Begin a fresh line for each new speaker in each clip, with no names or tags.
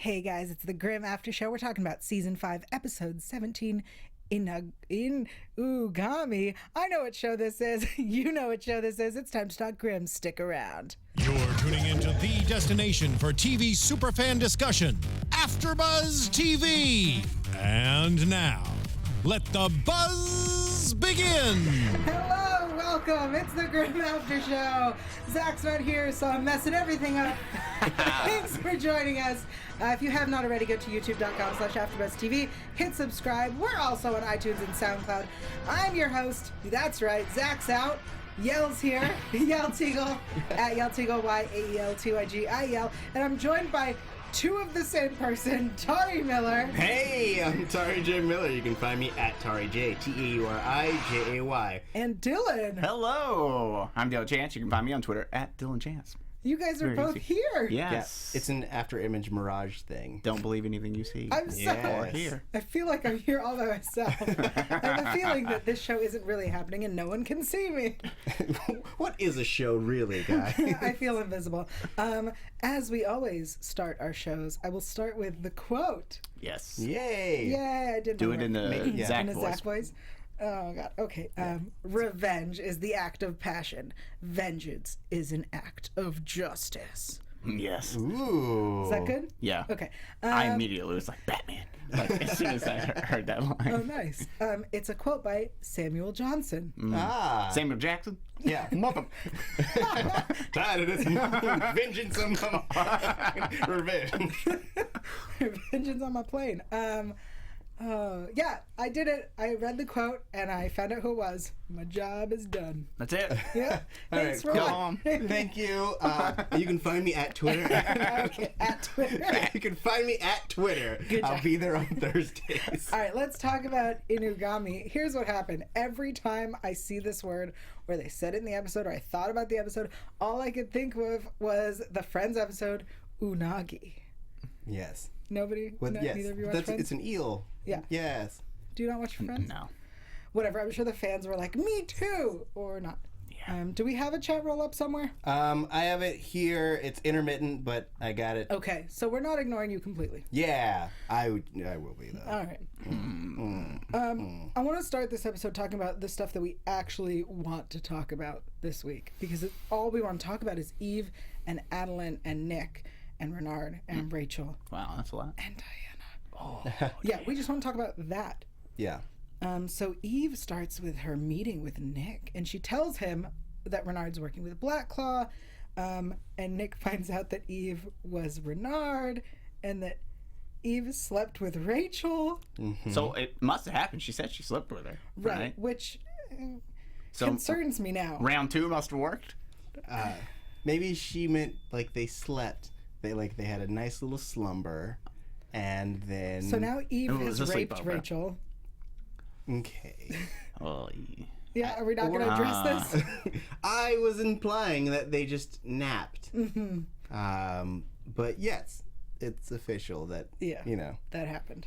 Hey guys, it's the Grimm After Show. We're talking about Season 5, Episode 17, Inugami. I know what show this is. You know what show this is. It's time to talk Grimm. Stick around.
You're tuning into the destination for TV superfan discussion, AFTERBUZZ TV. And now, let the buzz begin.
Hello, welcome. It's the Grimm After Show. Zach's not here, so I'm messing everything up. Thanks for joining us. If you have not already, go to youtube.com/AfterBuzzTV. Hit subscribe. We're also on iTunes and SoundCloud. I'm your host. That's right. Zach's out. Yael's here. Yael Tygiel at Yael Tygiel, YAEL2IGIEL. And I'm joined by two of the same person, Tari Miller.
Hey, I'm Tari J. Miller. You can find me at Tari J, TAURIJAY.
And Dillon.
Hello, I'm Dillon Chance. You can find me on Twitter at Dillon Chance.
You guys are both here.
Yes.
Yeah, it's an after-image mirage thing.
Don't believe anything you see.
I'm sorry.
Here.
I feel like I'm here all by myself. I have a feeling that this show isn't really happening and no one can see me.
What is a show really, guy?
I feel invisible. As we always start our shows, I will start with the quote.
Yes.
Yay!
Yeah, I did
Do it in the Zach
in a
voice.
Zach voice. Oh, God. Okay. Revenge is the act of passion. Vengeance is an act of justice.
Yes.
Ooh.
Is that good?
Yeah.
Okay.
I immediately was like, Batman. Like, as soon as I heard that line.
Oh, nice. It's a quote by Samuel Johnson.
Ah.
Samuel Jackson?
Yeah. Mother. Tired of this. Vengeance on my revenge.
Vengeance on my plane. Yeah, I did it. I read the quote and I found out who it was. My job is done.
That's it.
Yeah.
All
Thanks
right,
for
go
watching.
on.
Thank you. You can find me at Twitter.
Okay, at Twitter.
You can find me at Twitter.
Good job.
I'll be there on Thursdays.
All right, let's talk about Inugami. Here's what happened. Every time I see this word, or they said it in the episode, or I thought about the episode, all I could think of was the Friends episode, Unagi.
Yes.
Nobody?
Well,
No,
yes.
neither of you watch Friends?
It's an eel.
Yeah.
Yes.
Do you not watch Friends?
No.
Whatever. I'm sure the fans were like, me too, or not.
Yeah.
Do we have a chat roll up somewhere?
I have it here. It's intermittent, but I got it.
Okay, so we're not ignoring you completely.
Yeah, I will be though.
All right. I want to start this episode talking about the stuff that we actually want to talk about this week, because all we want to talk about is Eve and Adeline and Nick and Renard and Rachel
Wow, that's a lot.
and Diana.
Oh.
Yeah, we just want to talk about that.
Yeah.
So Eve starts with her meeting with Nick, and she tells him that Renard's working with Black Claw, and Nick finds out that Eve was Renard, and that Eve slept with Rachel.
Mm-hmm.
So it must have happened. She said she slept with her.
Right, which
So
concerns me now.
round 2 must have worked.
Maybe she meant like they slept. They had a nice little slumber, and then.
So now Eve
It was
has
a
raped
sleepover.
Rachel.
Okay.
Oh,
Yeah, are we not going to address this?
I was implying that they just napped.
Mm-hmm.
But yes, it's official that
Yeah.
you know
That happened.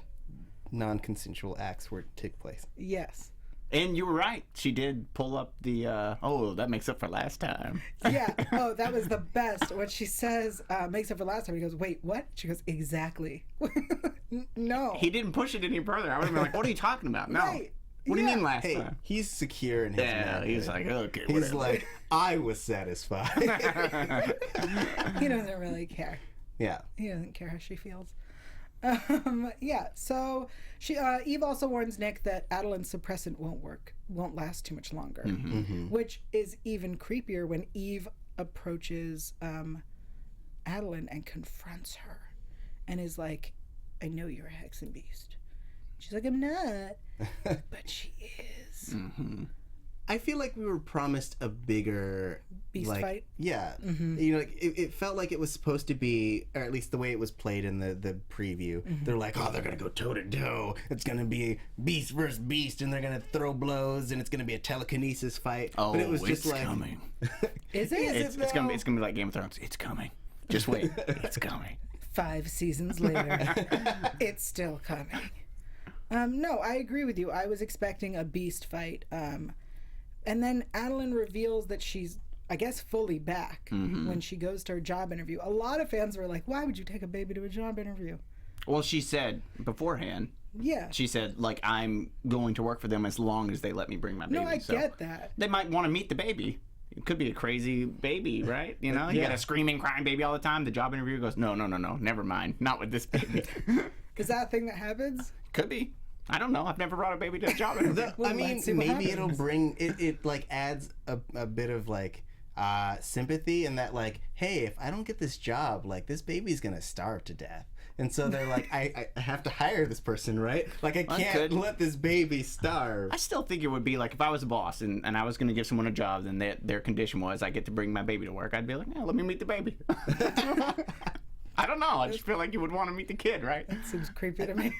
non-consensual acts took place.
Yes.
And you were right. She did pull up the, that makes up for last time.
Yeah. Oh, that was the best. What she says makes up for last time. He goes, wait, what? She goes, exactly. No.
He didn't push it any further. I would have been like, what are you talking about? No.
Right.
What do you
Yeah.
mean last
Hey,
time?
he's secure in his
Yeah,
manhood.
he's like, okay,
He's
whatever.
like, I was satisfied.
He doesn't really care.
Yeah.
He doesn't care how she feels. Yeah, so she Eve also warns Nick that Adeline's suppressant won't last too much longer, which is even creepier when Eve approaches Adeline and confronts her and is like, I know you're a hex and beast. She's like, I'm not, but she is.
I feel like we were promised a bigger
Beast fight?
Yeah, you know, like, it felt like it was supposed to be, or at least the way it was played in the preview. They're like, oh, they're gonna go toe to toe. It's gonna be beast versus beast, and they're gonna throw blows, and it's gonna be a telekinesis fight.
Oh,
but it was just
it's
like,
coming.
Is it?
It's gonna be like Game of Thrones. It's coming. Just wait. It's coming.
5 seasons later, it's still coming. No, I agree with you. I was expecting a beast fight. And then Adeline reveals that she's I guess, fully back when she goes to her job interview. A lot of fans were like, why would you take a baby to a job interview?
Well, she said beforehand.
Yeah.
She said, like, I'm going to work for them as long as they let me bring my baby.
No, I
So
get that.
they might want to meet the baby. It could be a crazy baby, right? You know, you got a screaming, crying baby all the time. The job interviewer goes, no, never mind. Not with this baby.
Is that a thing that happens?
Could be. I don't know. I've never brought a baby to a job interview.
Well,
I mean,
let's see what
maybe
happens.
it'll bring it like adds a bit of like sympathy in that, like, hey, if I don't get this job, like, this baby's gonna starve to death. And so they're like, I have to hire this person, right? Like, I can't let this baby starve.
I still think it would be like if I was a boss and I was going to give someone a job and their condition was I get to bring my baby to work, I'd be like, yeah, let me meet the baby. I don't know. I just feel like you would want to meet the kid, right?
Seems creepy to me.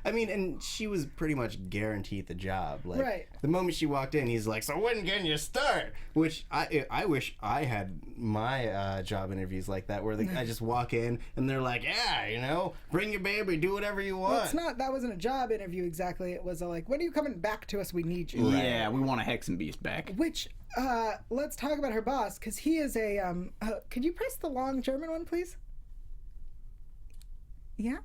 I mean, and she was pretty much guaranteed the job. Like,
Right.
The moment she walked in, he's like, so when can you start? Which I wish I had my job interviews like that, where I just walk in and they're like, yeah, you know, bring your baby, do whatever you want.
Well, it's not. That wasn't a job interview exactly. It was like, when are you coming back to us? We need you.
Yeah, we want a Hex and Beast back.
Which, let's talk about her boss, because he is a, could you press the long German one, please? Yeah?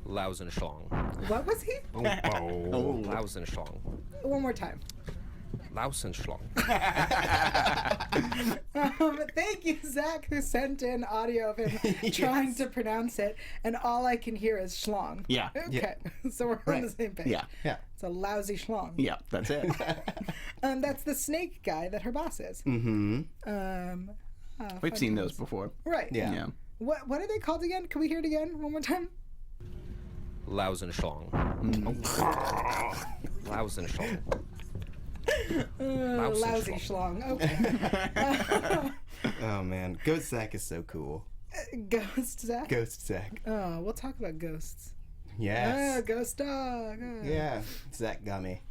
Lausenschlang.
What was he?
Lausenschlang.
One more time.
Lausenschlang.
Thank you, Zach, who sent in audio of him trying to pronounce it, and all I can hear is schlong.
Yeah.
Okay, so we're on the same page.
Yeah.
Yeah.
It's a lousy schlong.
Yeah, that's it.
That's the snake guy that her boss is.
We've seen those before.
Right.
Yeah.
What are they called again? Can we hear it again one more time?
Lausenschlang. Lausenschlang.
Lousy schlong. Okay.
Oh, man. Ghost Zach is so cool.
Ghost Zach?
Ghost Zach.
Oh, we'll talk about ghosts.
Yes.
Ghost dog.
Yeah. Zach Gummy.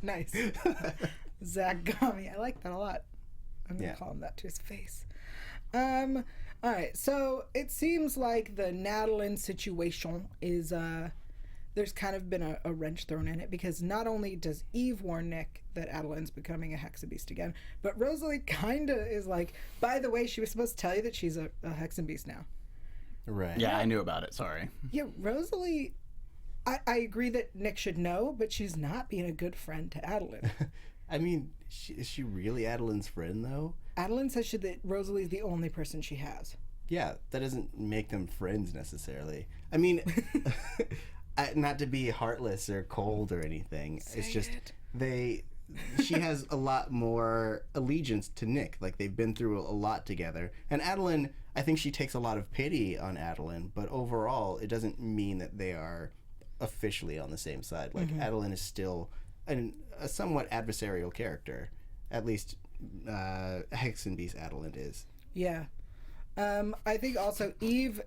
Nice. Zach Gummy. I like that a lot. I'm going to call him that to his face. All right. So it seems like the Madeline situation is, there's kind of been a wrench thrown in it, because not only does Eve warn Nick that Adeline's becoming a Hexabeast again, but Rosalie kind of is like, by the way, she was supposed to tell you that she's a Hexabeast now.
Right.
Yeah, I knew about it. Sorry.
Yeah, Rosalie, I agree that Nick should know, but she's not being a good friend to Adeline.
I mean, is she really Adeline's friend, though?
Adeline says that Rosalie's the only person she has.
Yeah, that doesn't make them friends necessarily. I mean, not to be heartless or cold or anything. It's just she has a lot more allegiance to Nick. Like, they've been through a lot together. And Adeline, I think she takes a lot of pity on Adeline, but overall, it doesn't mean that they are officially on the same side. Like, Adeline is still a somewhat adversarial character. At least Hex and Beast Adeline is.
Yeah. I think also Eve,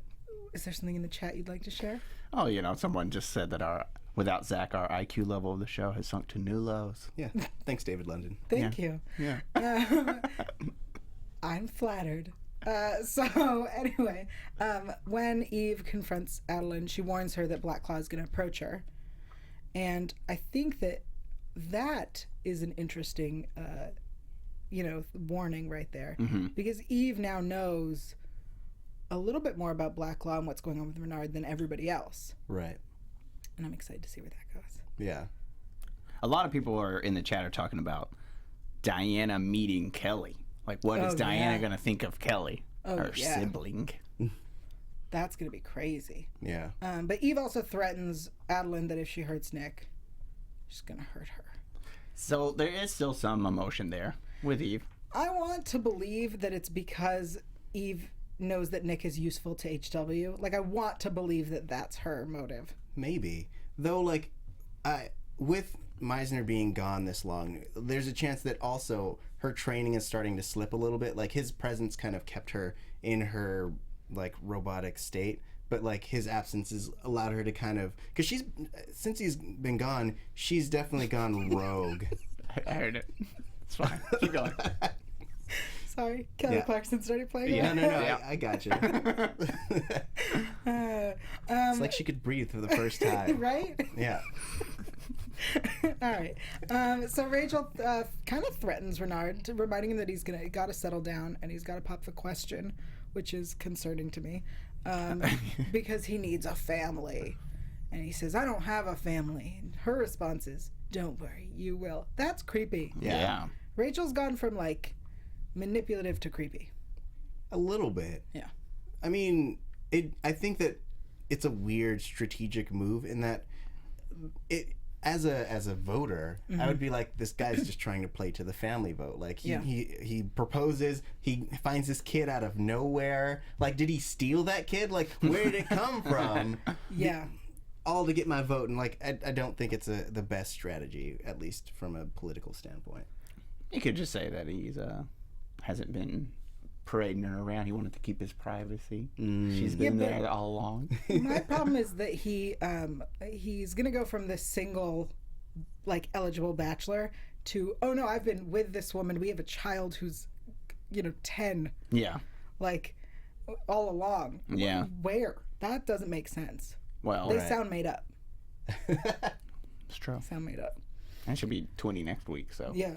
is there something in the chat you'd like to share?
Oh, you know, someone just said that without Zach, our IQ level of the show has sunk to new lows.
Yeah. Thanks, David London.
Thank you.
Yeah.
I'm flattered. So anyway, when Eve confronts Adeline, she warns her that Black Claw is going to approach her. And I think that is an interesting, warning right there. Because Eve now knows a little bit more about Black Claw and what's going on with Renard than everybody else.
Right.
And I'm excited to see where that goes.
Yeah.
A lot of people are in the chat are talking about Diana meeting Kelly. Like, what is Diana going to think of Kelly? Her sibling.
That's going to be crazy.
Yeah.
But Eve also threatens Adeline that if she hurts Nick, she's going to hurt her.
So there is still some emotion there with Eve.
I want to believe that it's because Eve knows that Nick is useful to HW. Like, I want to believe that that's her motive.
Maybe. Though, like, with Meisner being gone this long, there's a chance that also her training is starting to slip a little bit. Like, his presence kind of kept her in her, like, robotic state. But, like, his absence has allowed her to kind of... Because since he's been gone, she's definitely gone rogue.
I heard it. It's fine. Keep going.
Sorry, Kelly Clarkson started playing.
Yeah, no,
Yeah.
I got you. It's like she could breathe for the first time.
Right?
Yeah.
All right. So Rachel kind of threatens Renard, reminding him that he's got to settle down and he's got to pop the question, which is concerning to me, because he needs a family. And he says, "I don't have a family." And her response is, "Don't worry, you will." That's creepy.
Yeah.
Rachel's gone from like manipulative to creepy.
A little bit.
Yeah.
I mean, I think that it's a weird strategic move in that it. As a voter, I would be like, this guy's just trying to play to the family vote. Like he proposes, he finds this kid out of nowhere. Like, did he steal that kid? Like, where did it come from?
Yeah.
All to get my vote, and like I don't think it's the best strategy, at least from a political standpoint.
You could just say that he's hasn't been parading her around. He wanted to keep his privacy. She's been there all along.
My problem is that he's gonna go from this single, like, eligible bachelor to, oh no, I've been with this woman. We have a child who's, 10.
Yeah.
Like, all along.
Yeah.
Where? That doesn't make sense.
Well,
They sound made up.
it's true.
Sound made up.
I should be 20 next week, so.
Yeah.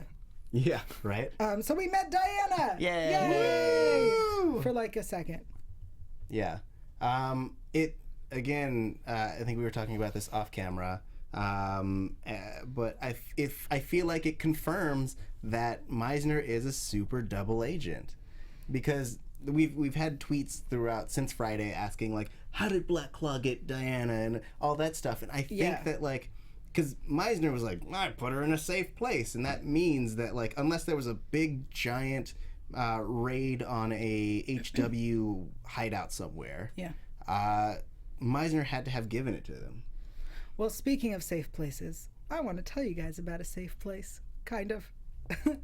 Yeah, right.
So we met Diana.
Yay!
Woo! For like a second.
Yeah. It again. I think we were talking about this off camera. But I feel like it confirms that Meisner is a super double agent, because we've had tweets throughout since Friday asking like, how did Black Claw get Diana and all that stuff, and I think that like. Because Meisner was like, I put her in a safe place, and that means that like unless there was a big giant raid on a HW hideout somewhere, Meisner had to have given it to them.
Well, speaking of safe places, I want to tell you guys about a safe place, kind of.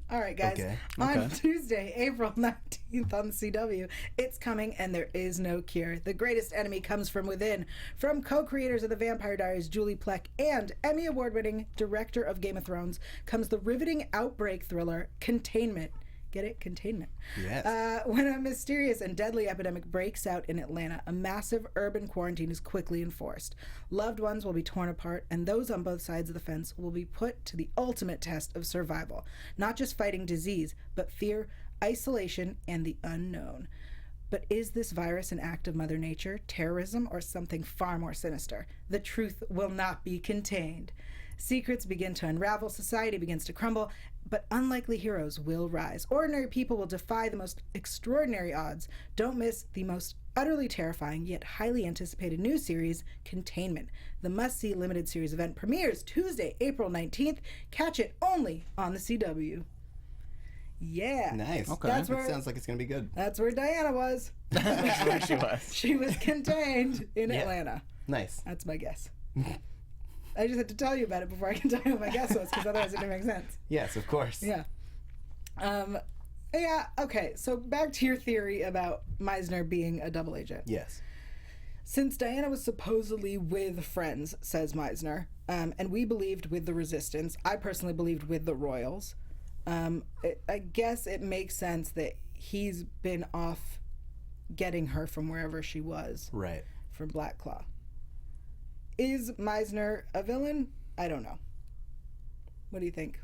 All right, guys.
Okay.
On Tuesday, April 19th on the CW, it's coming and there is no cure. The greatest enemy comes from within. From co-creators of The Vampire Diaries, Julie Plec, and Emmy Award-winning director of Game of Thrones, comes the riveting outbreak thriller Containment. Get it? Containment.
Yes.
When a mysterious and deadly epidemic breaks out in Atlanta, a massive urban quarantine is quickly enforced. Loved ones will be torn apart, and those on both sides of the fence will be put to the ultimate test of survival. Not just fighting disease, but fear, isolation, and the unknown. But is this virus an act of Mother Nature, terrorism, or something far more sinister? The truth will not be contained. Secrets begin to unravel, society begins to crumble, but unlikely heroes will rise. Ordinary people will defy the most extraordinary odds. Don't miss the most utterly terrifying yet highly anticipated new series, Containment. The must-see limited series event premieres Tuesday, April 19th. Catch it only on the CW. Yeah.
Nice.
Okay.
That's
It
where,
sounds like it's gonna be good.
that's where Diana was.
That's where she was.
She was contained in Atlanta.
Nice.
That's my guess. I just had to tell you about it before I can tell you what my guess was, because otherwise it didn't make sense.
Yes, of course.
Yeah. Yeah, okay. So back to your theory about Meisner being a double agent.
Yes.
Since Diana was supposedly with friends, says Meisner, and we believed with the Resistance, I personally believed with the Royals, I guess it makes sense that he's been off getting her from wherever she was.
Right.
From Black Claw. Is Meisner a villain? I don't know. What do you think?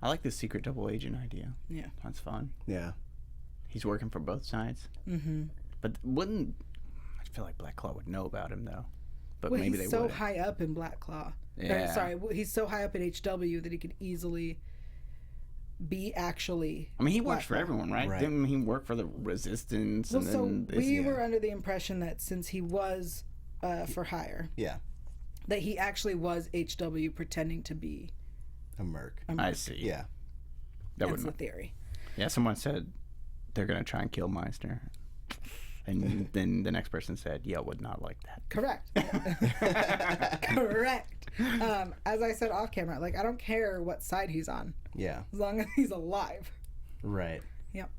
I like the secret double agent idea.
Yeah.
That's fun.
Yeah.
He's working for both sides.
Mm-hmm.
But wouldn't... I feel like Black Claw would know about him, though. But
Well,
maybe
he's
they
so
would.
high up in Black Claw.
Yeah.
Sorry, he's so high up in HW that he could easily be actually...
I mean, he
Black
works for
Claw.
everyone, right?
Right.
Didn't he work for the Resistance?
Well,
And
so
then
we were under the impression that since he was for hire,
Yeah.
that he actually was HW pretending to be
A merc.
a
I
merc.
see.
Yeah.
That
That's
would.
the theory.
Yeah, someone said they're going to try and kill Meisner. And then the next person said, Yael would not like that.
Correct. Correct. As I said off camera, like, I don't care what side he's on,
Yeah.
as long as he's alive.
Right.
Yep.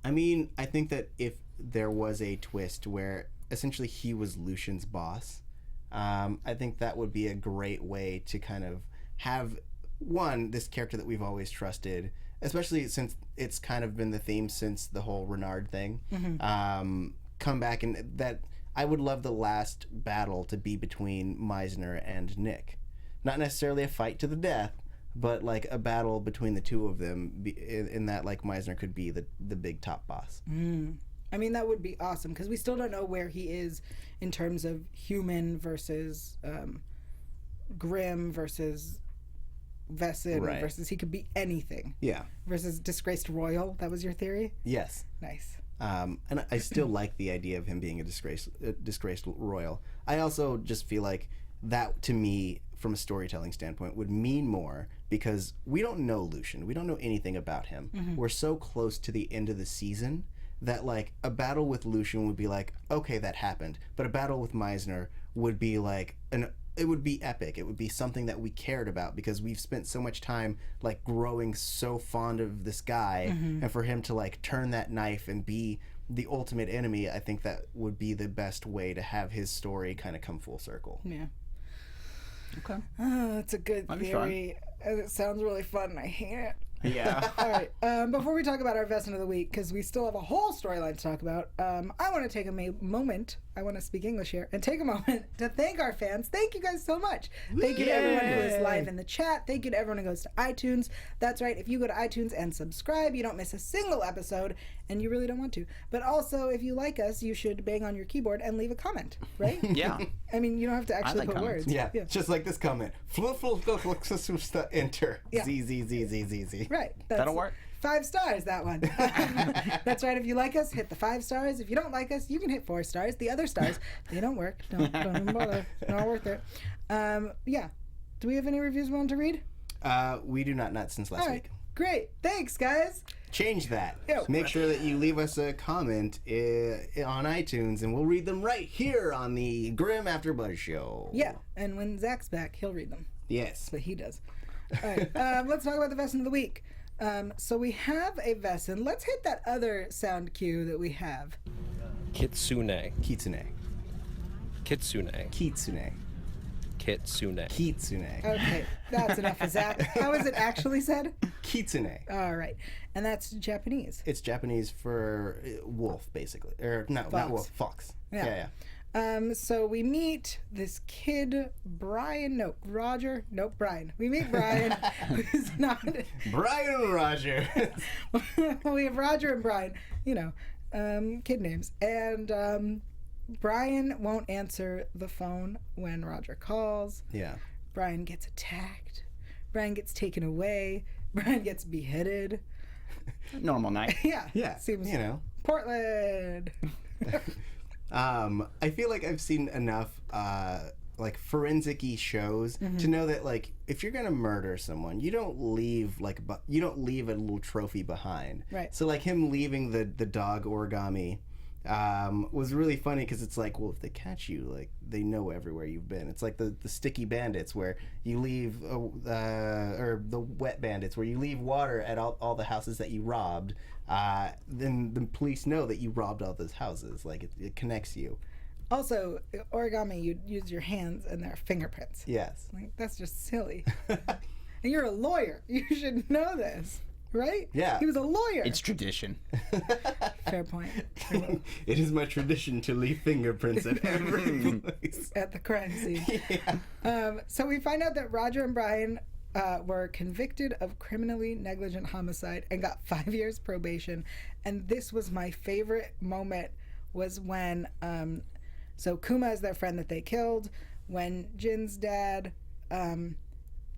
I mean, I think that if there was a twist where essentially he was Lucian's boss, I think that would be a great way to kind of have, one, this character that we've always trusted, especially since it's kind of been the theme since the whole Renard thing, come back. And that I would love the last battle to be between Meisner and Nick, not necessarily a fight to the death, but like a battle between the two of them, in that like Meisner could be the big top boss.
I mean, that would be awesome, because we still don't know where he is in terms of human versus Grimm versus Vesson versus he could be anything.
Yeah.
Versus disgraced royal. That was your theory?
Yes.
Nice.
And I still like the idea of him being a disgraced royal. I also just feel like that, to me, from a storytelling standpoint, would mean more, because we don't know Lucian. We don't know anything about him. We're so close to the end of the season that like a battle with Lucian would be like, okay, that happened. But a battle with Meisner would be like it would be epic. It would be something that we cared about, because we've spent so much time like growing so fond of this guy, and for him to like turn that knife and be the ultimate enemy, I think that would be the best way to have his story kind of come full circle.
Yeah.
Okay.
Oh, that's a good
That'd be
theory. And it sounds really fun, and I hate it.
Yeah.
All right. Before we talk about our Vesson of the Week, because we still have a whole storyline to talk about, I want to take a moment. I want to speak English here and take a moment to thank our fans. Thank you guys so much. Thank you to everyone who is live in the chat. Thank you to everyone who goes to iTunes. That's right. If you go to iTunes and subscribe, you don't miss a single episode, and you really don't want to. But also, if you like us, you should bang on your keyboard and leave a comment, right?
Yeah.
I mean, you don't have to actually
like
put
comments.
words.
Yeah, just like this comment. Enter.
Yeah.
Z.
Right.
That'll work.
5 stars, that one. That's right. If you like us, hit the 5 stars. If you don't like us, you can hit 4 stars. The other stars, they don't work. Don't even bother. Not worth it. Yeah. Do we have any reviews we want to read?
We do not since last
All right.
week.
Great. Thanks, guys.
Change that.
Ew.
Make sure that you leave us a comment on iTunes, and we'll read them right here on the Grimm AfterBuzz show.
Yeah. And when Zach's back, he'll read them.
Yes.
That's what he does. All right. Let's talk about the Vesson of the Week. So we have a Vesson. Let's hit that other sound cue that we have.
Kitsune.
Kitsune.
Kitsune.
Kitsune.
Kitsune.
Kitsune.
Okay, that's enough of Zach. How is it actually said?
Kitsune.
All right. And that's Japanese.
It's Japanese for wolf, basically. Or no,
Fox.
not wolf. Fox.
Yeah.
Yeah.
So we meet this kid, Brian. No, Roger. Nope, Brian. We meet Brian, who's not.
Brian Roger.
We have Roger and Brian, kid names. And Brian won't answer the phone when Roger calls.
Yeah.
Brian gets attacked. Brian gets taken away. Brian gets beheaded.
Normal night.
Yeah.
Yeah.
Seems Portland.
I feel like I've seen enough like forensic-y shows to know that like if you're gonna murder someone, you don't leave a little trophy behind.
Right.
So like him leaving the dog origami was really funny, because it's like, well, if they catch you, like they know everywhere you've been. It's like the sticky bandits where you leave or the wet bandits where you leave water at all the houses that you robbed. Then the police know that you robbed all those houses. Like it connects you.
Also, origami, you use your hands and their fingerprints.
Yes.
Like, that's just silly. And you're a lawyer. You should know this, right?
Yeah.
He was a lawyer.
It's tradition.
Fair point.
It is my tradition to leave fingerprints at every place.
At the crime scene.
Yeah.
So we find out that Roger and Brian were convicted of criminally negligent homicide and got 5 years probation. And this was my favorite moment, was when so Kuma is their friend that they killed. When Jin's dad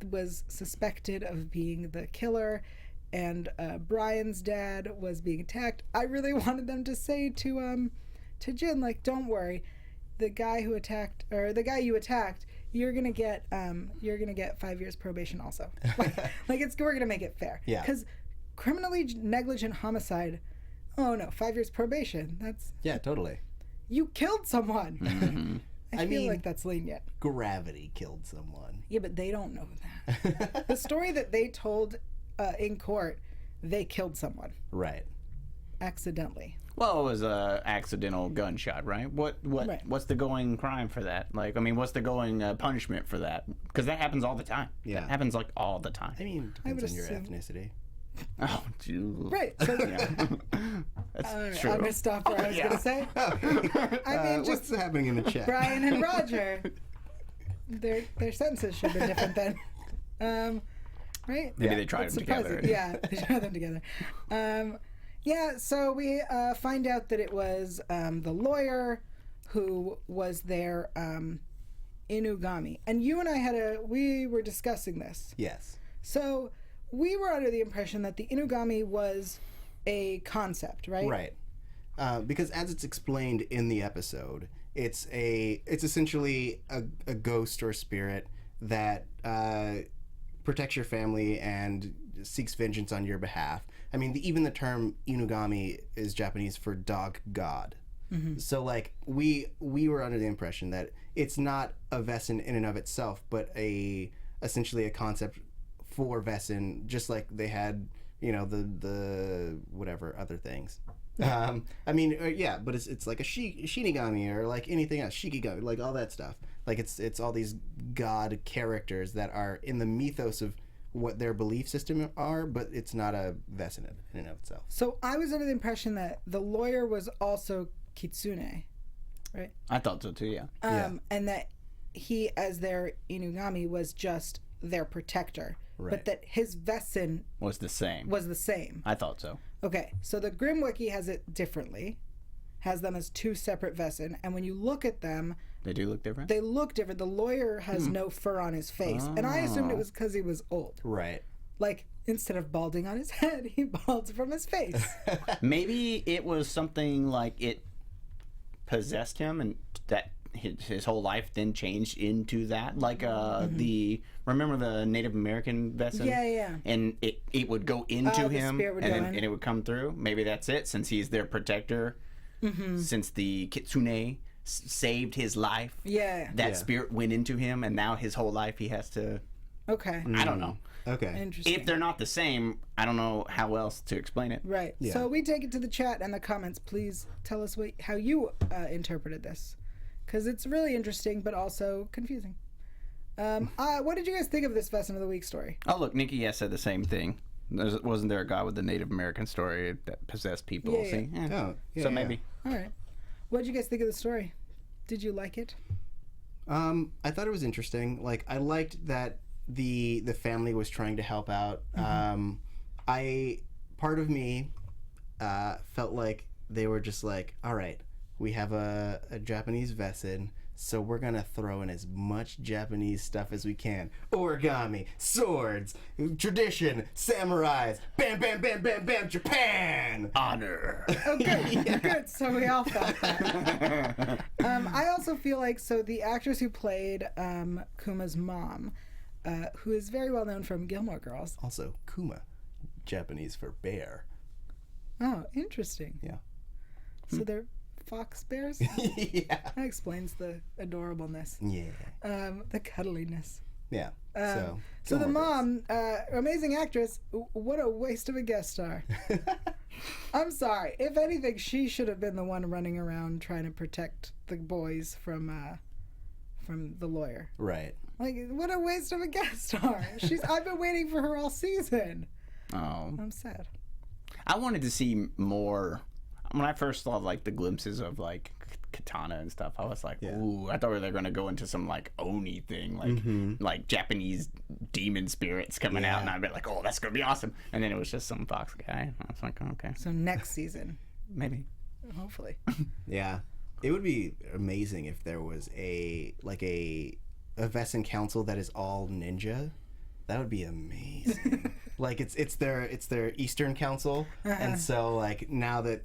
was suspected of being the killer, and Brian's dad was being attacked, I really wanted them to say to Jin, like, don't worry, the guy you attacked, you're gonna get 5 years probation also. We're gonna make it fair.
Yeah.
Because criminally negligent homicide, oh no, 5 years probation. That's
Yeah, totally.
you killed someone.
Mm-hmm.
I feel
mean-
like that's lenient.
Gravity killed someone.
Yeah, but they don't know that. The story that they told in court, they killed someone
Right.
accidentally.
Well, it was a accidental gunshot, right?
Right.
What's the going crime for that? Like, I mean, what's the going punishment for that? Because that happens all the time.
Yeah.
That happens like all the time.
I mean,
I would
depends on your
assume-
ethnicity.
Oh, dude.
Right. So
Yeah. That's true.
I'm gonna stop where I was
yeah.
gonna say. I mean, just
What's happening in the chat?
Brian and Roger. their sentences should have been different then. Right?
Maybe they tried
That's
them together.
surprising. Yeah, they tried them together. Yeah, so we find out that it was the lawyer who was their Inugami. And you and I we were discussing this.
Yes.
So we were under the impression that the Inugami was a concept, right?
Right. Because as it's explained in the episode, it's essentially a ghost or spirit that protects your family and seeks vengeance on your behalf. I mean, even the term Inugami is Japanese for dog god. Mm-hmm. So, like, we were under the impression that it's not a Vessin in and of itself, but essentially a concept for Vessin, just like they had, the whatever other things. I mean, yeah, but it's like a Shinigami or like anything else, Shikigami, like all that stuff. Like it's all these god characters that are in the mythos of what their belief system are, but it's not a Vessin in and of itself.
So I was under the impression that the lawyer was also Kitsune, right?
I thought so too, yeah.
And that he, as their Inugami, was just their protector.
Right.
But that his Vessin
Was the same.
was the same.
I thought so.
Okay, so the Grimm Wiki has it differently, has them as two separate Vessin, and when you look at them,
They do look different?
they look different. The lawyer has no fur on his face, and I assumed it was because he was old.
Right.
Like, instead of balding on his head, he balds from his face.
Maybe it was something like it possessed him and that his whole life then changed into that. Like remember the Native American Vessin?
Yeah.
And it would go into
the
him
spirit would go in.
and it would come through. Maybe that's it, since he's their protector. Since the Kitsune saved his life.
Yeah.
That spirit went into him, and now his whole life he has to...
Okay.
I don't know.
Okay.
Interesting.
If they're not the same, I don't know how else to explain it.
Right.
Yeah.
So we take it to the chat and the comments. Please tell us how you interpreted this, because it's really interesting but also confusing. What did you guys think of this Vessin of the Week story?
Oh, look, Nikki said the same thing. Wasn't there a guy with the Native American story that possessed people?
Yeah,
See?
yeah.
Oh, yeah,
So maybe.
All right. What did you guys think of the story? Did you like it?
I thought it was interesting. Like, I liked that the family was trying to help out. Part of me felt like they were just like, all right, we have a Japanese Vessin, so we're gonna throw in as much Japanese stuff as we can. Origami, swords, tradition, samurais, bam, bam, bam, bam, bam, Japan!
Honor.
Oh, good. Good. So we all felt that. I also feel like, the actress who played Kuma's mom, who is very well known from Gilmore Girls.
Also, Kuma, Japanese for bear.
Oh, interesting.
Yeah.
So they're fox bears?
Yeah.
That explains the adorableness.
Yeah.
The cuddliness.
Yeah.
So the
Gilmore
mom, amazing actress, what a waste of a guest star. I'm sorry. If anything, she should have been the one running around trying to protect the boys from the lawyer.
Right.
Like, what a waste of a guest star. I've been waiting for her all season.
Oh.
I'm sad.
I wanted to see more. When I first saw like the glimpses of like katana and stuff, I was like, ooh, I thought they were going to go into some like Oni thing, like like Japanese demon spirits coming out, and I'd be like, oh, that's going to be awesome. And then it was just some fox guy. I was like, oh, okay.
So next season.
Maybe.
Hopefully.
Yeah. It would be amazing if there was a Vessin council that is all ninja. That would be amazing. Like it's their Eastern Council, and so like now that,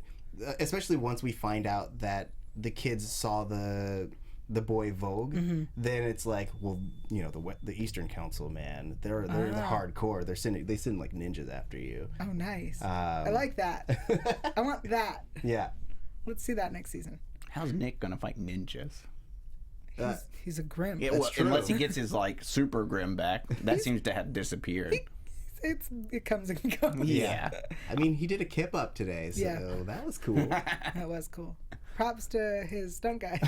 especially once we find out that the kids saw the boy Vogue, then it's like, well, the Eastern Council, man, they're hardcore. They send like ninjas after you.
Oh, nice. I like that. I want that.
Yeah.
Let's see that next season.
How's Nick going to fight ninjas?
He's a Grimm.
Yeah, well, unless he gets his like super Grimm back, that seems to have disappeared.
It comes and goes.
Yeah.
I mean, he did a kip up today, so that was cool.
That was cool. Props to his stunt guy.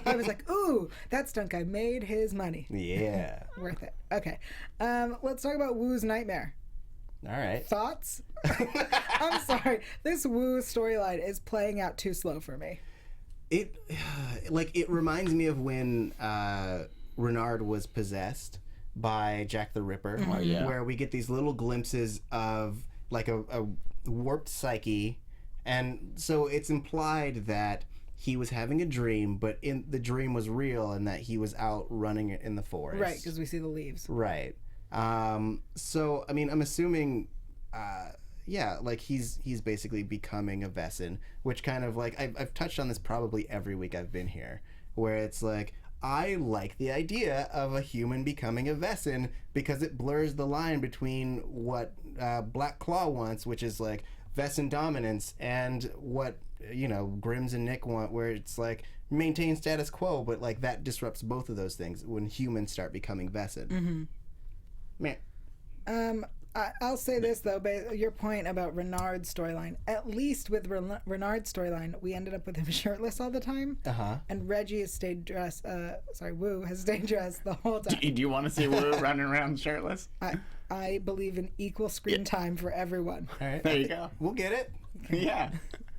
I was like, ooh, that stunt guy made his money.
Yeah.
Worth it. Okay. Let's talk about Woo's nightmare.
All right.
Thoughts? I'm sorry. This Woo storyline is playing out too slow for me.
It reminds me of when Renard was possessed by Jack the Ripper, where we get these little glimpses of like a warped psyche, and so it's implied that he was having a dream, but the dream was real, and that he was out running in the forest.
Right, because we see the leaves.
Right. So I mean, I'm assuming, like he's basically becoming a Vessin, which kind of like I've touched on this probably every week I've been here, where it's like, I like the idea of a human becoming a Vessin because it blurs the line between what Black Claw wants, which is like Vessin dominance, and what, you know, Grimms and Nick want, where it's like maintain status quo, but like that disrupts both of those things when humans start becoming Vessin. Man.
I'll say this though, your point about Renard's storyline. At least with Renard's storyline, we ended up with him shirtless all the time. And Reggie has stayed dressed. Wu has stayed dressed the whole time.
Do you want to see Wu running around shirtless?
I believe in equal screen time for everyone.
All right,
there you go.
We'll get it.
Yeah.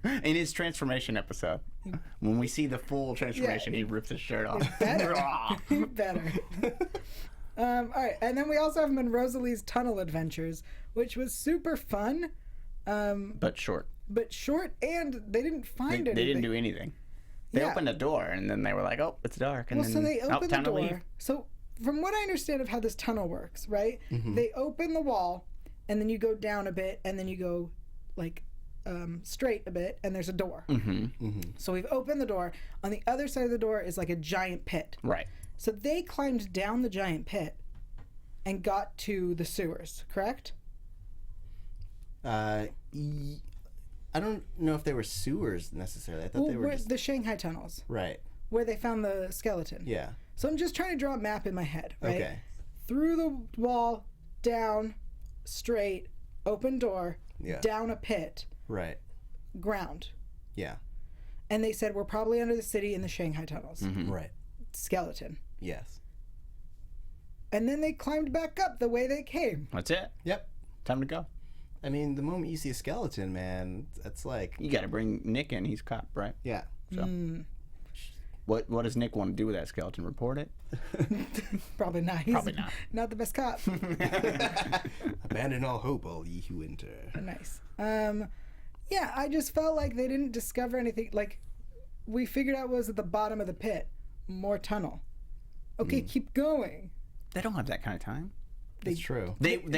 In his transformation episode, when we see the full transformation, he rips his shirt off.
Better. All right, and then we also have him in Rosalie's tunnel adventures, which was super fun.
But short.
And they didn't find anything.
They didn't do anything. They opened a door, and then they were like, "Oh, it's dark." And then,
so they opened the
time to leave.
door. So from what I understand of how this tunnel works, right? They open the wall, and then you go down a bit, and then you go like straight a bit, and there's a door. So we've opened the door. On the other side of the door is like a giant pit.
Right.
So they climbed down the giant pit and got to the sewers, correct?
I don't know if they were sewers necessarily. I thought they were just...
the Shanghai tunnels.
Right.
Where they found the skeleton.
Yeah.
So I'm just trying to draw a map in my head, right?
Okay.
Through the wall, down, straight, open door, down a pit.
Right.
Ground.
Yeah.
And they said we're probably under the city in the Shanghai tunnels.
Right.
Skeleton.
Yes.
And then they climbed back up the way they came.
That's it.
Yep.
Time to go.
I mean, the moment you see a skeleton, man, that's like...
You got to bring Nick in. He's cop, right?
Yeah.
So, what does Nick want to do with that skeleton? Report it?
Probably not. He's
Probably not.
Not the best cop.
Abandon all hope, all ye who enter.
Nice. Yeah, I just felt like they didn't discover anything. Like, we figured out what was at the bottom of the pit. More tunnel. Okay, keep going.
They don't have that kind of time.
That's true.
They did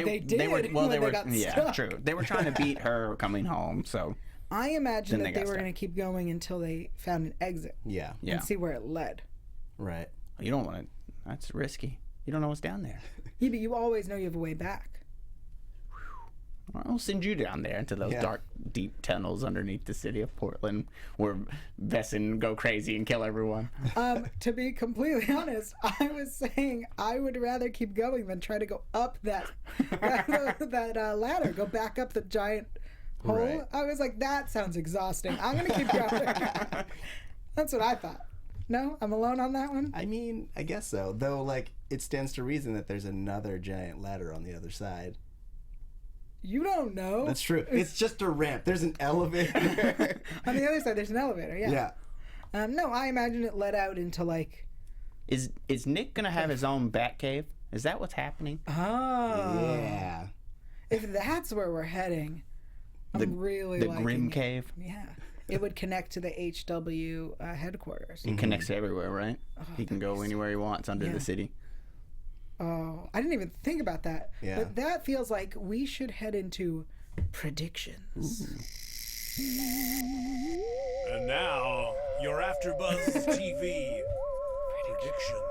when they got stuck.
True. They were trying to beat her coming home, so...
I imagine that they were
stuck.
going to keep going until they found an exit.
Yeah.
And see where it led.
Right.
You don't want to... That's risky. You don't know what's down there.
Yeah, but you always know you have a way back.
I'll send you down there into those dark, deep tunnels underneath the city of Portland where Vessin go crazy and kill everyone.
To be completely honest, I was saying I would rather keep going than try to go up that ladder, go back up the giant hole.
Right.
I was like, that sounds exhausting. I'm going to keep going. That's what I thought. No? I'm alone on that one?
I mean, I guess so. Though, like, it stands to reason that there's another giant ladder on the other side.
You don't know.
That's true. It's just a ramp. There's an elevator.
On the other side, there's an elevator, yeah.
Yeah.
No, I imagine it led out into, like...
Is Nick going to have his own bat cave? Is that what's happening?
Oh.
Yeah.
If that's where we're heading, I'm really
the
liking
Grimm
it.
cave?
Yeah. It would connect to the HW headquarters.
It connects to everywhere, right? He can go anywhere he wants under the city.
Oh, I didn't even think about that.
Yeah.
But that feels like we should head into predictions.
And now, your AfterBuzz TV predictions.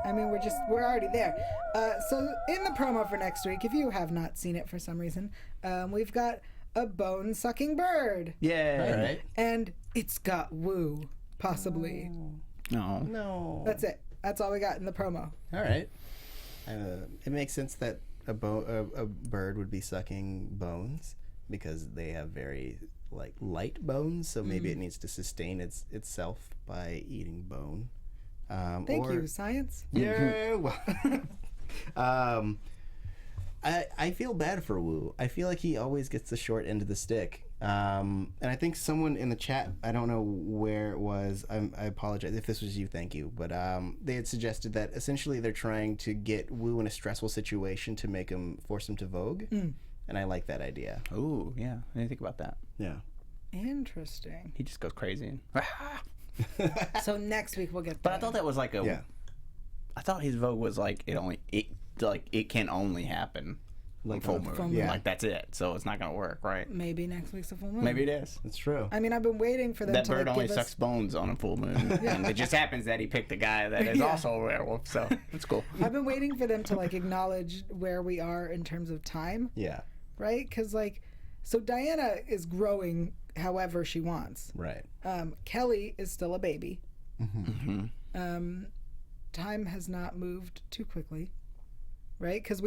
I mean, we're already there. So in the promo for next week, if you have not seen it for some reason, we've got a bone-sucking bird.
Yeah.
All right.
And it's got Woo, possibly.
No.
No.
That's it. That's all we got in the promo.
All right. It makes sense that a bird would be sucking bones because they have very light bones, so maybe it needs to sustain itself by eating bone.
Thank you, science.
Yeah. Well, I feel bad for Wu. I feel like he always gets the short end of the stick. And I think someone in the chat, I don't know where it was, I apologize if this was you, thank you, but they had suggested that essentially they're trying to get Wu in a stressful situation to force him to Vogue. And I like that idea.
Ooh, yeah. I didn't think about that.
Yeah.
Interesting.
He just goes crazy.
So next week we'll get.
But I thought that was like a.
Yeah.
I thought his Vogue was like it can only happen like full moon.
Full moon.
Yeah.
Like that's it. So it's not gonna work, right?
Maybe next week's a full moon.
Maybe it is.
That's true.
I mean, I've been waiting for them
That
to
bird
like,
only
give
sucks
us.
bones on a full moon, and it just happens that he picked a guy that is
Yeah.
also a werewolf. So it's cool.
I've been waiting for them to like acknowledge where we are in terms of time,
Yeah.
right? Because like, so Diana is growing however she wants.
Right.
Kelly is still a baby.
Mm-hmm.
Time has not moved too quickly, right? Because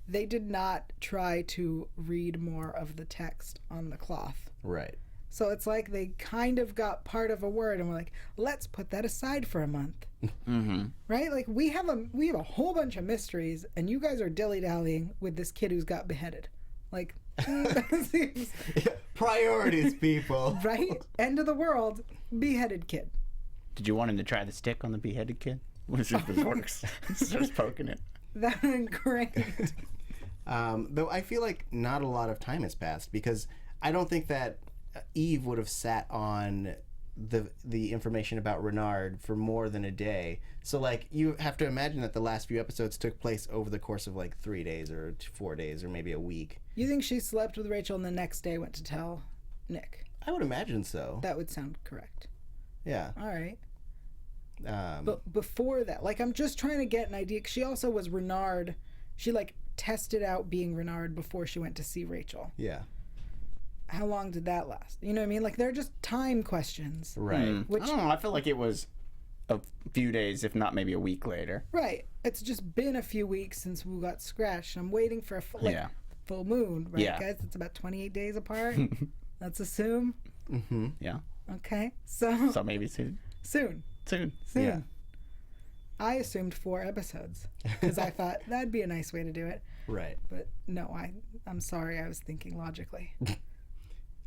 they did not try to read more of the text on the cloth.
Right.
So it's like they kind of got part of a word and we're like, let's put that aside for a month.
Mm-hmm.
Right? Like we have a whole bunch of mysteries and you guys are dilly-dallying with this kid who's got beheaded. Like, that seems,
Priorities, people.
right? End of the world, beheaded kid.
Did you want him to try the stick on the beheaded kid? What if this works? Starts poking it.
That would be great.
Though I feel like not a lot of time has passed because I don't think that Eve would have sat on the information about Renard for more than a day. So like you have to imagine that the last few episodes took place over the course of like 3 days or 4 days or maybe a week.
You think she slept with Rachel and the next day went to tell Nick?
I would imagine so.
That would sound correct.
Yeah.
All right. But before that, like I'm just trying to get an idea. 'Cause she also was Renard. She like tested out being Renard before she went to see Rachel.
Yeah.
How long did that last? You know what I mean? Like they're just time questions.
Right.
Which,
I don't know. I feel like it was a few days, if not maybe a week later.
right. It's just been a few weeks since Wu got scratched. I'm waiting for a full moon, right,
Yeah.
guys? It's about 28 days apart. Let's assume.
Yeah.
Okay. So
So maybe soon.
soon.
Soon.
Yeah.
I assumed 4 episodes because I thought that'd be a nice way to do it.
Right.
But no, I'm sorry. I was thinking logically.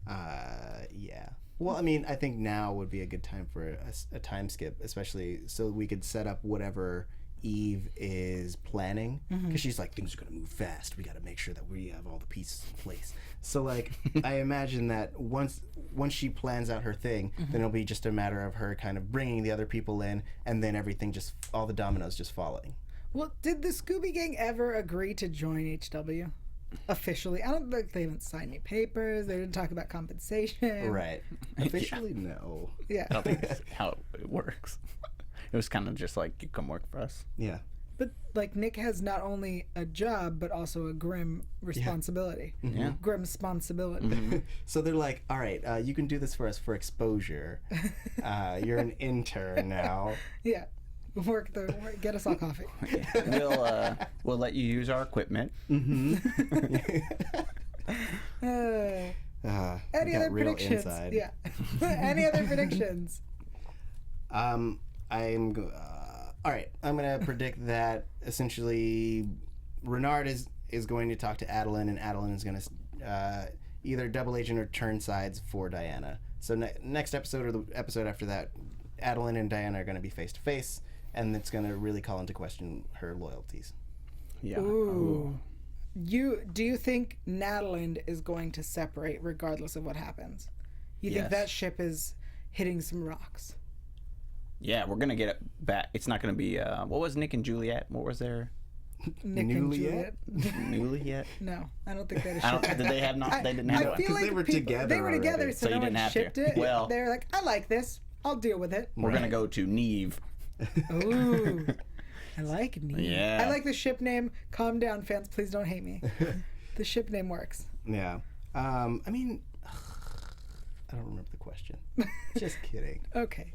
Yeah. Well, I mean, I think now would be a good time for a time skip, especially so we could set up whatever Eve is planning. Because she's like, things are going to move fast. We got to make sure that we have all the pieces in place. So, like, I imagine that once she plans out her thing, then it'll be just a matter of her kind of bringing the other people in, and then everything just, all the dominoes just falling.
Well, did the Scooby Gang ever agree to join HW? Officially? I don't think they haven't signed any papers. They didn't talk about compensation.
Right. Officially, no.
Yeah.
I don't think that's how it works. It was kind of just like, you come work for us.
Yeah.
But, like, Nick has not only a job, but also a Grimm responsibility.
Yeah.
Grimm responsibility.
So they're like, all right, you can do this for us for exposure. You're an intern now.
Yeah. Get us all coffee.
We'll let you use our equipment.
Any
We got
other
real
predictions?
inside.
Yeah. Any other predictions?
All right, I'm gonna predict that essentially Renard is going to talk to Adeline, and Adeline is gonna either double agent or turn sides for Diana. So next episode or the episode after that, Adeline and Diana are gonna be face to face, and it's gonna really call into question her loyalties.
Yeah.
Ooh. Do you think Nataland is going to separate regardless of what happens? You think
Yes.
that ship is hitting some rocks?
Yeah, we're gonna get it back. It's not gonna be. What was Nick and Juliet? What was their
Nick and
Newly
Juliet?
newly yet?
No, I don't think that is
I don't.
shipped.
Did they have not? They didn't have
I
one.
feel like
they were
people,
together
They were together,
already.
so,
So you
no
didn't
one
have to.
shipped it.
Well-
they were like, I like this. I'll deal with it.
We're gonna go to Neve.
Ooh. I like Neve.
Yeah.
I like the ship name. Calm down, fans. Please don't hate me. The ship name works.
Yeah. I mean, I don't remember the question. Just kidding.
Okay.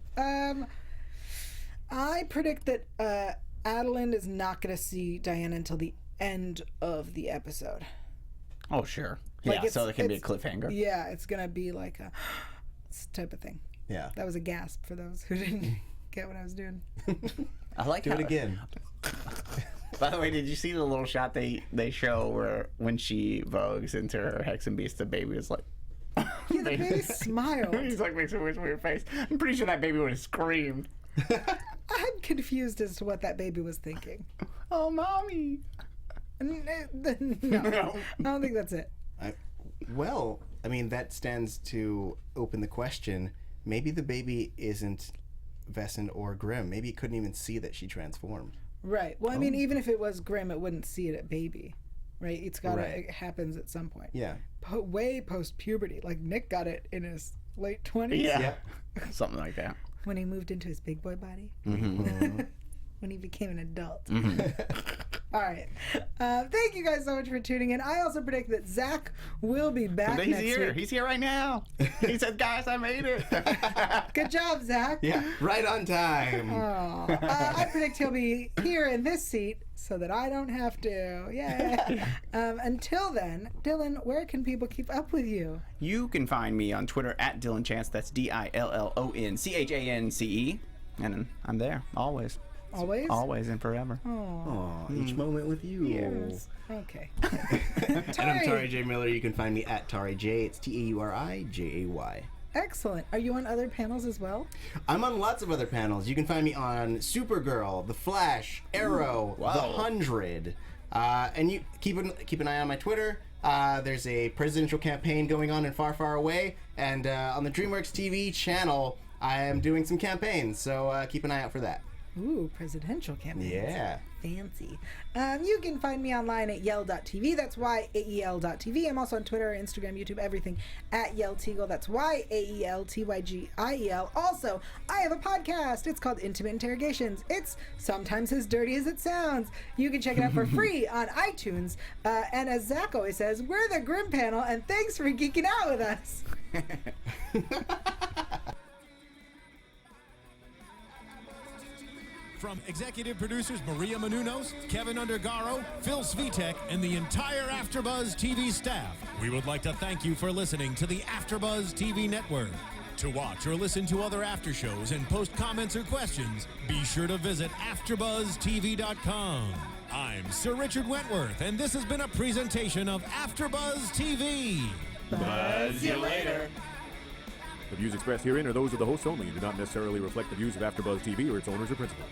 I predict that Adeline is not going to see Diana until the end of the episode.
Oh sure.
Like,
Yeah. So
it's-
it can be a
it's-
cliffhanger.
Yeah, it's going to be like a type of thing.
Yeah.
That was a gasp for those who didn't get what I was doing.
I like
Do
how
it again.
By the way, did you see the little shot they show where when she vogues into her Hex and Beast, the baby is like...
Yeah, the baby smiled.
He's like, makes a wish with your face. I'm pretty sure that baby would have screamed.
I'm confused as to what that baby was thinking.
Oh, mommy.
No, I don't think that's it.
Well, I mean, that stands to open the question. Maybe the baby isn't Vesson or Grimm. Maybe it couldn't even see that she transformed.
Right. Well, I mean, even if it was Grimm, it wouldn't see it at baby. Right? It's got to,
Right.
it happens at some point.
Yeah.
Way post puberty. Like Nick got it in his late 20s.
Yeah. Something like that.
When he moved into his big boy body. When he became an adult. All right. Thank you guys so much for tuning in. I also predict that Zach will be back
He's
next
here.
week.
He's here right now. He said, guys, I made it.
Good job, Zach.
Yeah, right on time.
Oh, I predict he'll be here in this seat so that I don't have to. Yay. Until then, Dillon, where can people keep up with you?
You can find me on Twitter at Dillon Chance. That's DillonChance. And I'm there, always.
Always?
Always and forever.
Aw, each moment with you.
Yes. Okay.
And I'm Tari J. Miller. You can find me at Tari J. It's TAURIJAY.
Excellent. Are you on other panels as well?
I'm on lots of other panels. You can find me on Supergirl, The Flash, Arrow,
wow.
The 100. And you keep an eye on my Twitter. There's a presidential campaign going on in Far, Far Away. And on the DreamWorks TV channel, I am doing some campaigns. So keep an eye out for that.
Ooh, presidential campaigns.
Yeah.
Fancy. You can find me online at yael.tv. That's YAEL.tv. I'm also on Twitter, Instagram, YouTube, everything at Yael Tygiel. That's YAELTYGIEL. Also, I have a podcast. It's called Intimate Interrogations. It's sometimes as dirty as it sounds. You can check it out for free on iTunes. And as Zach always says, we're the Grimm panel, and thanks for geeking out with us.
From executive producers Maria Menounos, Kevin Undergaro, Phil Svitek, and the entire AfterBuzz TV staff, we would like to thank you for listening to the AfterBuzz TV network. To watch or listen to other after shows and post comments or questions, be sure to visit AfterBuzzTV.com. I'm Sir Richard Wentworth, and this has been a presentation of AfterBuzz TV.
Buzz you later.
The views expressed herein are those of the hosts only and do not necessarily reflect the views of AfterBuzz TV or its owners or principals.